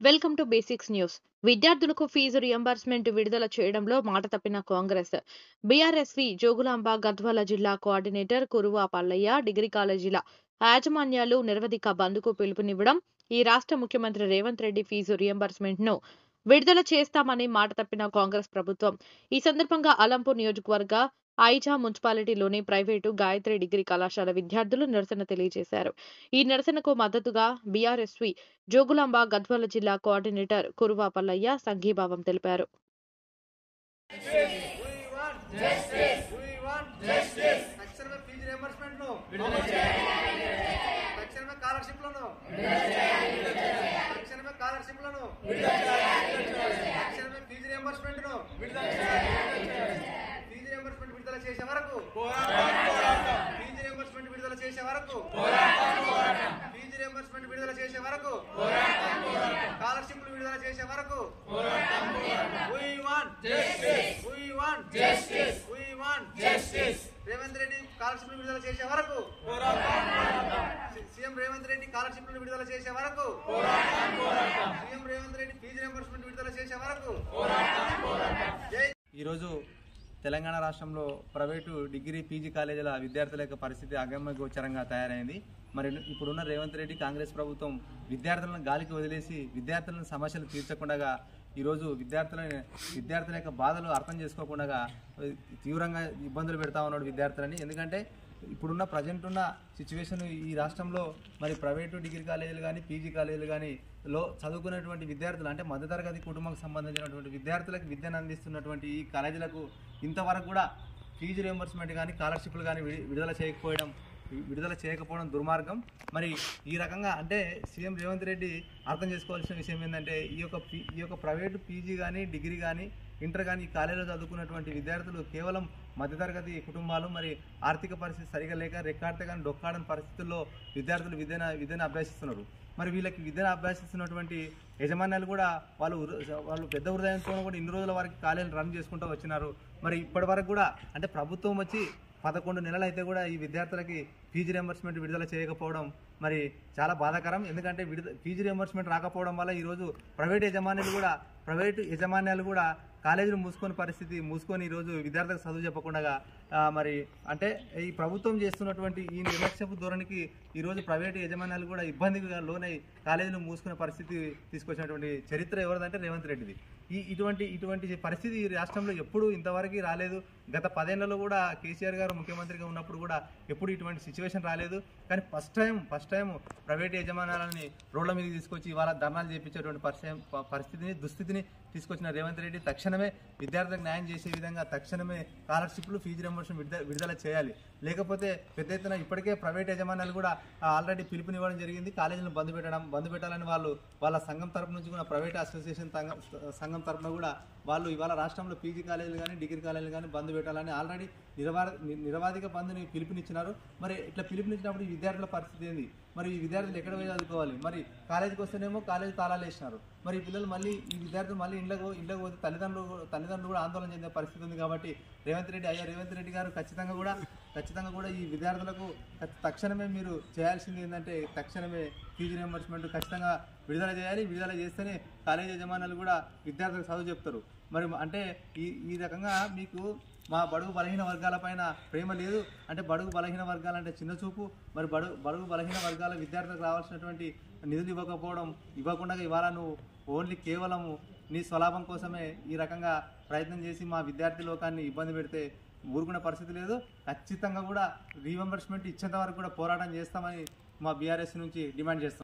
Welcome to basics news. విద్యార్థులకు fee reimbursement విడుదల చేయడంలో మాట తప్పిన కాంగ్రెస్. బీఆర్ఎస్వి జోగులాంబ గద్వాల జిల్లా కోఆర్డినేటర్ కురువ పల్లయ్య డిగ్రీ కాలేజీల యాజమాన్యాలు నిరవధిక బంద్కు పిలుపునివ్వడం, ఈ రాష్ట్ర ముఖ్యమంత్రి రేవంత్ రెడ్డి ఫీజు రియంబర్స్మెంట్ ను విడుదల చేస్తామని మాట తప్పిన కాంగ్రెస్ ప్రభుత్వం. ఈ సందర్భంగా అలంపూర్ నియోజకవర్గ ఐజా మున్సిపాలిటీలోని ప్రైవేటు గాయత్రి డిగ్రీ కళాశాల విద్యార్థులు నిరసన తెలియజేశారు. ఈ నిరసనకు మద్దతుగా బీఆర్ఎస్వి జోగులాంబ గద్వాల జిల్లా కోఆర్డినేటర్ కురువ పల్లయ్య సంఘీభావం తెలిపారు. రేవంత్ రెడ్డి స్కాలర్షిప్ విడుదల చేసే వరకు సీఎం రేవంత్ రెడ్డి స్కాలర్షిప్ విడుదల చేసే వరకు CM Revanth Reddy fee reimbursement విడుదల చేసే వరకు. ఈరోజు తెలంగాణ రాష్ట్రంలో ప్రైవేటు డిగ్రీ పీజీ కాలేజీల విద్యార్థుల యొక్క పరిస్థితి అగమ్యగోచరంగా తయారైంది. మరి ఇప్పుడున్న రేవంత్ రెడ్డి కాంగ్రెస్ ప్రభుత్వం విద్యార్థులను గాలికి వదిలేసి విద్యార్థులను సమస్యలు తీర్చకుండా ఈరోజు విద్యార్థుల యొక్క బాధలు అర్థం చేసుకోకుండా తీవ్రంగా ఇబ్బందులు పెడతా ఉన్నాడు విద్యార్థులని. ఎందుకంటే ఇప్పుడున్న ప్రజెంట్ ఉన్న సిచ్యువేషన్ ఈ రాష్ట్రంలో మరి ప్రైవేటు డిగ్రీ కాలేజీలు కానీ పీజీ కాలేజీలు కానీ చదువుకున్నటువంటి విద్యార్థులు అంటే మధ్యతరగతి కుటుంబానికి సంబంధించినటువంటి విద్యార్థులకు విద్యను అందిస్తున్నటువంటి ఈ కాలేజీలకు ఇంతవరకు కూడా ఫీజు రియంబర్స్మెంట్ కానీ స్కాలర్షిప్లు కానీ విడుదల చేయకపోవడం దుర్మార్గం. మరి ఈ రకంగా అంటే సీఎం రేవంత్ రెడ్డి అర్థం చేసుకోవాల్సిన విషయం ఏంటంటే ఈ యొక్క ప్రైవేటు పీజీ కానీ డిగ్రీ కానీ ఇంటర్ కానీ ఈ కాలేజీలో చదువుకున్నటువంటి విద్యార్థులు కేవలం మధ్యతరగతి కుటుంబాలు, మరి ఆర్థిక పరిస్థితి సరిగా లేక రెక్కాడితే కానీ డొక్కాడని పరిస్థితుల్లో విద్యార్థులు విద్యను అభ్యసిస్తున్నారు. మరి వీళ్ళకి విద్యను అభ్యసిస్తున్నటువంటి యజమాన్యాలు కూడా వాళ్ళు పెద్ద హృదయంతో కూడా ఇన్ని రోజుల వరకు కాలేజీలు రన్ చేసుకుంటూ వచ్చినారు. మరి ఇప్పటి వరకు కూడా అంటే ప్రభుత్వం వచ్చి 11 నెలలు అయితే కూడా ఈ విద్యార్థులకి ఫీజు రియంబర్స్మెంట్ విడుదల చేయకపోవడం మరి చాలా బాధాకరం. ఎందుకంటే ఫీజు రియంబర్స్మెంట్ రాకపోవడం వల్ల ఈరోజు ప్రైవేటు యజమాన్యాలు కూడా కాలేజీలు మూసుకొని ఈరోజు విద్యార్థులకు చదువు చెప్పకుండా మరి అంటే ఈ ప్రభుత్వం చేస్తున్నటువంటి ఈ నిర్లక్ష్యపు ధోరణికి ఈరోజు ప్రైవేటు యజమాన్యాలు కూడా ఇబ్బందిగా లోనై కాలేజీలు మూసుకునే పరిస్థితి తీసుకొచ్చినటువంటి చరిత్ర ఎవరిదంటే రేవంత్ రెడ్డిది. ఇటువంటి పరిస్థితి ఈ రాష్ట్రంలో ఎప్పుడు ఇంతవరకు రాలేదు. గత 10 ఏళ్లలో కూడా కేసీఆర్ గారు ముఖ్యమంత్రిగా ఉన్నప్పుడు కూడా ఎప్పుడు ఇటువంటి సిచ్యువేషన్ రాలేదు. కానీ ఫస్ట్ టైం ప్రైవేట్ యజమానాలని రోడ్ల మీద తీసుకొచ్చి ఇవాళ ధర్నాలు చేయించేటువంటి దుస్థితిని తీసుకొచ్చిన రేవంత్ రెడ్డి తక్షణమే విద్యార్థులకు న్యాయం చేసే విధంగా తక్షణమే స్కాలర్షిప్లు ఫీజు రియంబర్స్మెంట్ విడుదల చేయాలి. లేకపోతే పెద్ద ఎత్తున ఇప్పటికే ప్రైవేట్ యజమానాలు కూడా ఆల్రెడీ పిలుపునివ్వడం జరిగింది. కాలేజీలను బంద్ పెట్టాలని వాళ్ళ సంఘం తరపు నుంచి కూడా ప్రైవేట్ అసోసియేషన్ సంఘం తరపున కూడా వాళ్ళు ఇవాళ రాష్ట్రంలో పీజీ కాలేజీలు కానీ డిగ్రీ కాలేజీలు కానీ బంద్ పెట్టాలని ఆల్రెడీ నిరవాధిక బంద్ని పిలుపునిచ్చినారు. మరి ఇట్లా పిలుపునిచ్చినప్పుడు ఈ విద్యార్థుల పరిస్థితి ఏంది? మరి ఈ విద్యార్థులు ఎక్కడ పోయి చదువుకోవాలి? మరి కాలేజీకి వస్తేనేమో కాలేజీ తాళాలు వేసినారు. మరి ఈ పిల్లలు మళ్ళీ ఈ విద్యార్థులు మళ్ళీ ఇంట్లోకి పోతే తల్లిదండ్రులు కూడా ఆందోళన చెందే పరిస్థితి ఉంది. కాబట్టి రేవంత్ రెడ్డి గారు ఖచ్చితంగా కూడా ఈ విద్యార్థులకు తక్షణమే మీరు చేయాల్సింది ఏంటంటే తక్షణమే ఫీజు రియంబర్స్మెంట్ ఖచ్చితంగా విడుదల చేయాలి. విడుదల చేస్తేనే కాలేజీ యజమానులు కూడా విద్యార్థులకు చదువు చెప్తారు. మరి అంటే ఈ రకంగా మీకు మా బడుగు బలహీన వర్గాల పైన ప్రేమ లేదు అంటే బడుగు బలహీన వర్గాలంటే చిన్న చూపు. మరి బడుగు బలహీన వర్గాల విద్యార్థులకు రావాల్సినటువంటి నిధులు ఇవ్వకుండా ఇవాళ నువ్వు ఓన్లీ కేవలము నీ స్వలాభం కోసమే ఈ రకంగా ప్రయత్నం చేసి మా విద్యార్థి లోకాన్ని ఇబ్బంది పెడితే ఊరుకునే పరిస్థితి లేదు. ఖచ్చితంగా కూడా రీఎంబర్స్మెంట్ ఇచ్చేంత వరకు కూడా పోరాటం చేస్తామని మా బీఆర్ఎస్ నుంచి డిమాండ్ చేస్తాం.